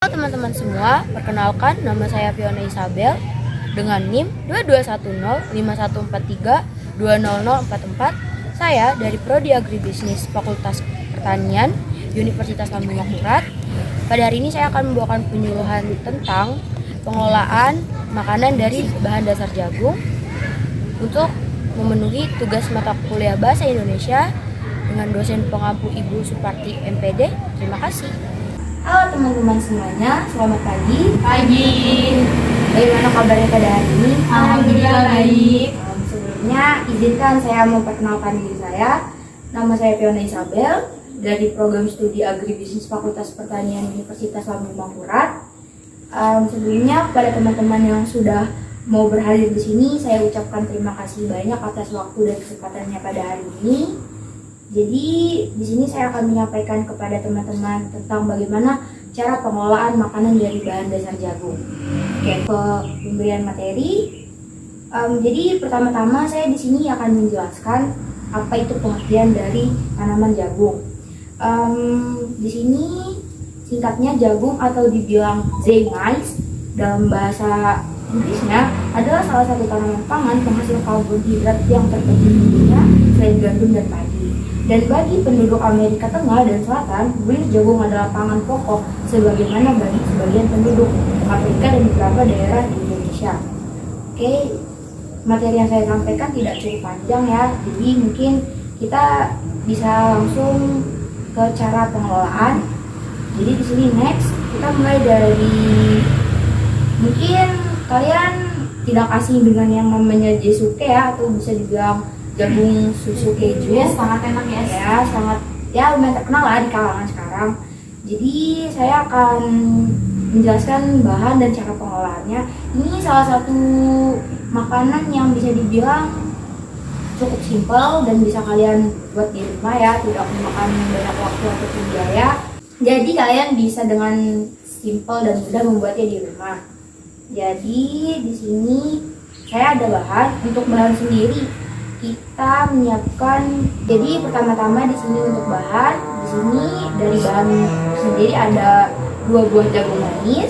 Halo teman-teman semua, perkenalkan nama saya Fiona Isabel dengan NIM 22105143200044. Saya dari Prodi Agribisnis Fakultas Pertanian Universitas Lambung Mangkurat. Pada hari ini saya akan membawakan penyuluhan tentang pengelolaan makanan dari bahan dasar jagung untuk memenuhi tugas mata kuliah Bahasa Indonesia dengan dosen pengampu Ibu Suparti MPD. Terima kasih. Halo teman-teman semuanya, selamat pagi. Pagi. Bagaimana kabarnya pada hari ini? Alhamdulillah baik. Sebelumnya izinkan saya memperkenalkan diri saya. Nama saya Fiona Isabel dari program studi Agribisnis Fakultas Pertanian Universitas Lambung Mangkurat. Sebelumnya kepada teman-teman yang sudah mau berhadir di sini, saya ucapkan terima kasih banyak atas waktu dan kesempatannya pada hari ini. Jadi di sini saya akan menyampaikan kepada teman-teman tentang bagaimana cara pengelolaan makanan dari bahan dasar jagung. Oke, ke pemberian materi. Jadi pertama-tama saya di sini akan menjelaskan apa itu pengertian dari tanaman jagung. Di sini singkatnya jagung atau dibilang maize dalam bahasa Inggrisnya adalah salah satu tanaman pangan penghasil karbohidrat yang terpenting di dunia selain gandum dan padi. Dan bagi penduduk Amerika Tengah dan Selatan, benih jagung adalah pangan pokok sebagaimana bagi sebagian penduduk Afrika dan beberapa daerah di Indonesia. Oke, materi yang saya sampaikan tidak cukup panjang ya, jadi mungkin kita bisa langsung ke cara pengelolaan. Jadi di sini next kita mulai dari, mungkin kalian tidak asing dengan yang namanya jesuke ya, atau bisa dibilang jagung susu keju. Yes, sangat enak ya. Ya, sangat ya lumayan terkenal lah di kalangan sekarang. Jadi saya akan menjelaskan bahan dan cara pengelolaannya. Ini salah satu makanan yang bisa dibilang cukup simpel dan bisa kalian buat di rumah ya, tidak memakan banyak waktu ataupun biaya. Jadi kalian bisa dengan simpel dan mudah membuatnya di rumah. Jadi di sini saya ada bahan. Untuk bahan sendiri kita menyiapkan, jadi pertama-tama di sini untuk bahan, di sini dari bahan sendiri ada 2 buah jagung manis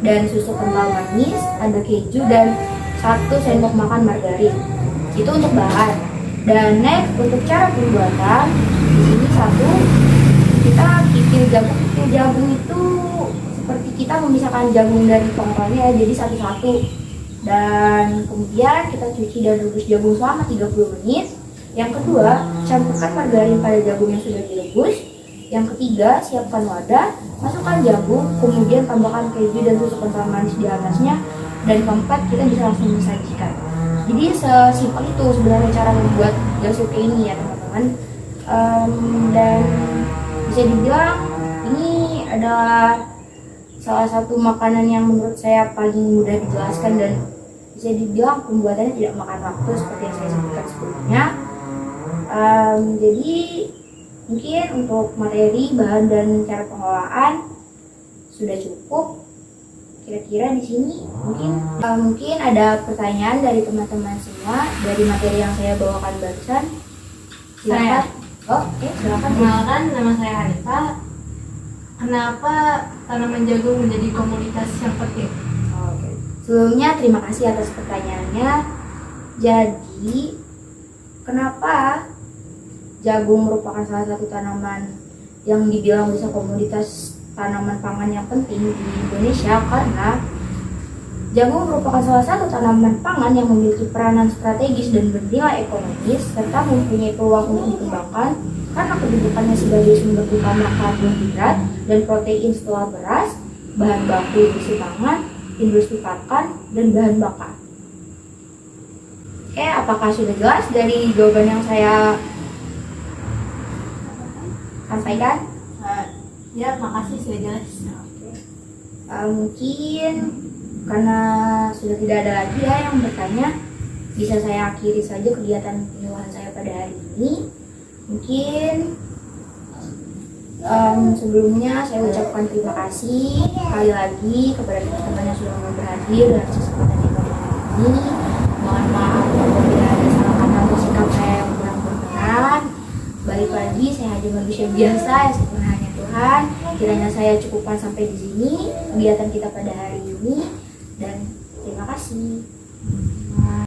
dan susu kental manis, ada keju dan 1 sendok makan margarin. Itu untuk bahan. Dan next untuk cara pembuatan, di sini 1, kita kikil jagung. Kikil jagung itu seperti kita memisahkan jagung dari tongkolnya ya, jadi satu-satu. Dan kemudian kita cuci dan rebus jagung selama 30 menit. Yang kedua, campurkan margarin pada jagung yang sudah direbus. Yang ketiga, siapkan wadah, masukkan jagung, kemudian tambahkan keju dan susu kental manis di atasnya. Dan keempat, kita bisa langsung disajikan. Jadi sesimpel itu sebenarnya cara membuat jasuke ini ya teman-teman. Dan bisa dibilang ini adalah salah satu makanan yang menurut saya paling mudah dijelaskan dan bisa dibilang pembuatannya tidak makan waktu seperti yang saya sebutkan sebelumnya. Jadi mungkin untuk materi, bahan dan cara pengelolaan sudah cukup. Kira-kira di sini mungkin ada pertanyaan dari teman-teman semua dari materi yang saya bawakan barusan. Silakan. Silakan. Kenalkan, nama saya Hanifah. Kenapa tanaman jagung menjadi komoditas yang penting? Sebelumnya terima kasih atas pertanyaannya. Jadi kenapa jagung merupakan salah satu tanaman yang dibilang bisa komoditas tanaman pangan yang penting di Indonesia? Karena jagung merupakan salah satu tanaman pangan yang memiliki peranan strategis dan bernilai ekonomis serta mempunyai peluang untuk dikembangkan karena kedudukannya sebagai sumber utama karbohidrat dan protein setelah beras, bahan baku industri pangan, industri pakan, dan bahan bakar. Oke, apakah sudah jelas dari jawaban yang saya sampaikan? Ya, makasih sudah jelas. Mungkin karena sudah tidak ada lagi ya yang bertanya, bisa saya akhiri saja kegiatan penyuluhan saya pada hari ini. Mungkin sebelumnya saya ucapkan terima kasih sekali lagi kepada teman-teman yang sudah mau berhadir dalam kesempatan yang ini. Mohon maaf apabila ada salah kata atau sikap saya yang kurang berkenan. Balik lagi, saya hanya manusia biasa yang sempurna hanya Tuhan. Tuhan, kiranya saya cukupkan sampai di sini kegiatan kita pada hari ini, dan terima kasih.